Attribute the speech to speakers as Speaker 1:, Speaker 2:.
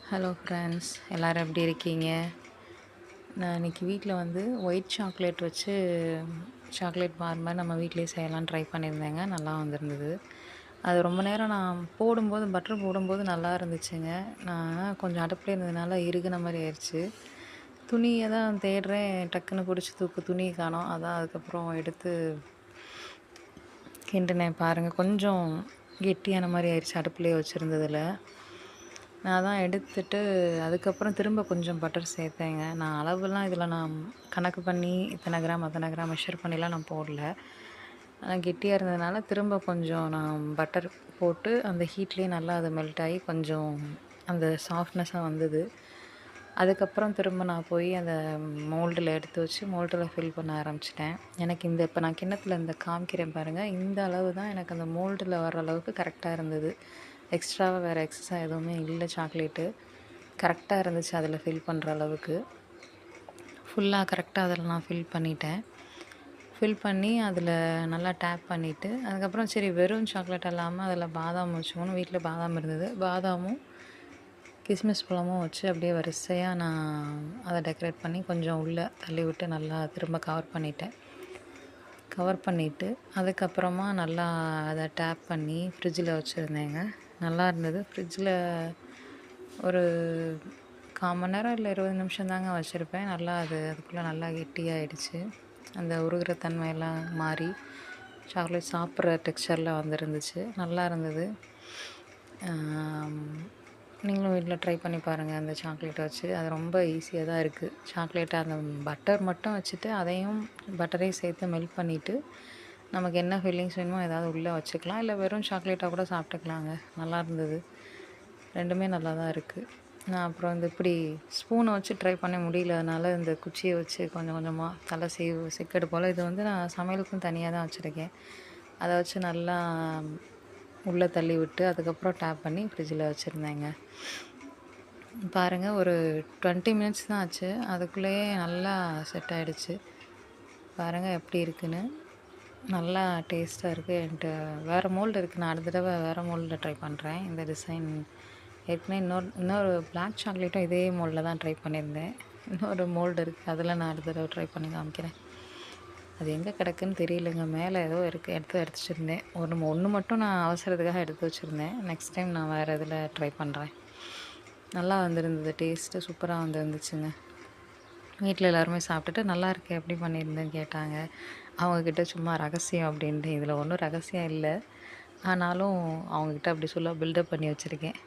Speaker 1: Hello friends, எல்லோரும் எப்படி இருக்கீங்க? நான் இன்றைக்கி வீட்டில் வந்து ஒயிட் சாக்லேட் வச்சு சாக்லேட் பார் மாதிரி நம்ம வீட்டிலேயே செய்யலாம்னு ட்ரை பண்ணியிருந்தேங்க. நல்லா வந்திருந்தது. அது ரொம்ப நேரம் நான் பட்டர் போடும்போது நல்லா இருந்துச்சுங்க. நான் கொஞ்சம் அடுப்பில் இருந்ததுனால இறுகுன மாதிரி ஆயிடுச்சு. துணியை தான் தேடுறேன், டக்குன்னு பிடிச்சி துணியை காணோம். அதான் அதுக்கப்புறம் எடுத்து கிண்டுனேன். பாருங்கள், கொஞ்சம் கெட்டியான மாதிரி ஆயிடுச்சு அடுப்புலேயே வச்சுருந்ததில். நான் தான் எடுத்துட்டு அதுக்கப்புறம் திரும்ப கொஞ்சம் பட்டர் சேர்த்தேங்க. நான் அளவுலாம் இதில் நான் கணக்கு பண்ணி இத்தனை கிராம் அத்தனை கிராம் மெஷர் பண்ணிலாம் நான் போடல. ஆனால் கெட்டியாக இருந்ததுனால திரும்ப கொஞ்சம் நான் பட்டர் போட்டு அந்த ஹீட்லேயே நல்லா அது மெல்ட் ஆகி கொஞ்சம் அந்த சாஃப்ட்னஸாக வந்தது. அதுக்கப்புறம் திரும்ப நான் போய் அந்த மோல்டில் எடுத்து வச்சு மோல்டில் ஃபில் பண்ண ஆரம்பிச்சிட்டேன். எனக்கு இப்போ நான் கிண்ணத்தில் இந்த காமிக்கிறேன் பாருங்கள், இந்த அளவு தான் எனக்கு அந்த மோல்டில் வர அளவுக்கு கரெக்டாக இருந்தது. எக்ஸ்ட்ராவாக வேறு எக்ஸஸா எதுவுமே இல்லை. சாக்லேட்டு கரெக்டாக இருந்துச்சு அதில் ஃபில் பண்ணுற அளவுக்கு. ஃபுல்லாக கரெக்டாக அதில் நான் ஃபில் பண்ணிட்டேன். ஃபில் பண்ணி அதில் நல்லா டேப் பண்ணிவிட்டு அதுக்கப்புறம் சரி வெறும் சாக்லேட் இல்லாமல் அதில் பாதாம் வச்சுக்கணும். வீட்டில் பாதாம் இருந்தது. பாதாமும் கிஸ்மிஸ் பழமும் வச்சு அப்படியே வரிசையாக நான் அதை டெக்கரேட் பண்ணி கொஞ்சம் உள்ளே தள்ளி விட்டு நல்லா திரும்ப கவர் பண்ணிவிட்டு அதுக்கப்புறமா நல்லா அதை டேப் பண்ணி ஃப்ரிட்ஜில் வச்சுருந்தேங்க. நல்லா இருந்தது. ஃப்ரிட்ஜில் ஒரு 1/4 மணி நேரம் இல்லை 20 நிமிஷம் தாங்க வச்சுருப்பேன். நல்லா அதுக்குள்ளே நல்லா கெட்டியாகிடுச்சு. அந்த உருகிற தன்மையெல்லாம் மாறி சாக்லேட் சாப்பிட்ற டெக்ஸ்சரில் வந்துருந்துச்சு. நல்லா இருந்தது. நீங்களும் வீட்டில் ட்ரை பண்ணி பாருங்கள் அந்த சாக்லேட்டை வச்சு. அது ரொம்ப ஈஸியாக தான் இருக்குது. சாக்லேட்டை அந்த பட்டர் மட்டும் வச்சுட்டு அதையும் பட்டரையும் சேர்த்து மெல்ட் பண்ணிவிட்டு நமக்கு என்ன ஃபில்லிங்ஸ் வேணுமோ ஏதாவது உள்ளே வச்சுக்கலாம். இல்லை வெறும் சாக்லேட்டாக கூட சாப்பிட்டுக்கலாங்க. நல்லா இருந்தது. ரெண்டுமே நல்லா தான் இருக்குது. நான் அப்புறம் இப்படி ஸ்பூனை வச்சு ட்ரை பண்ண முடியலனால இந்த குச்சியை வச்சு கொஞ்சம் கொஞ்சமாக தலை சிக்கெடு போல் இது வந்து நான் சமையலுக்கும் தனியாக தான் வச்சுருக்கேன். அதை வச்சு நல்லா உள்ளே தள்ளி விட்டு அதுக்கப்புறம் டேப் பண்ணி ஃப்ரிட்ஜில் வச்சுருந்தேங்க. பாருங்கள், ஒரு 20 மினிட்ஸ் தான் ஆச்சு. அதுக்குள்ளேயே நல்லா செட் ஆகிடுச்சு. பாருங்கள் எப்படி இருக்குன்னு. நல்லா டேஸ்ட்டாக இருக்குது. என்கிட்ட வேறு மோல்டு இருக்குது. நான் அடுத்த தடவை வேறு மோல்டில் ட்ரை பண்ணுறேன். இந்த டிசைன் ஏற்கனவே இன்னொரு பிளாக் சாக்லேட்டும் இதே மோல்டில் தான் ட்ரை பண்ணியிருந்தேன். இன்னொரு மோல்டு இருக்குது, அதில் நான் அடுத்த தடவை ட்ரை பண்ணி காமிக்கிறேன். அது எங்கே கிடக்குன்னு தெரியலைங்க. மேலே ஏதோ இருக்குது, எடுத்து வச்சுருந்தேன். ஒன்று மட்டும் நான் அவசரத்துக்காக எடுத்து வச்சுருந்தேன். நெக்ஸ்ட் டைம் நான் வேறு இதில் ட்ரை பண்ணுறேன். நல்லா வந்திருந்தது. டேஸ்ட்டு சூப்பராக வந்துருந்துச்சுங்க. வீட்டில் எல்லாருமே சாப்பிட்டுட்டு நல்லா இருக்கு, எப்படி பண்ணியிருந்தேன்னு கேட்டாங்க. அவங்கக்கிட்ட சும்மா ரகசியம் அப்படின்ட்டு, இதில் ஒன்றும் ரகசியம் இல்லை. ஆனாலும் அவங்கக்கிட்ட அப்படி சொல்ல பில்டப் பண்ணி வச்சுருக்கேன்.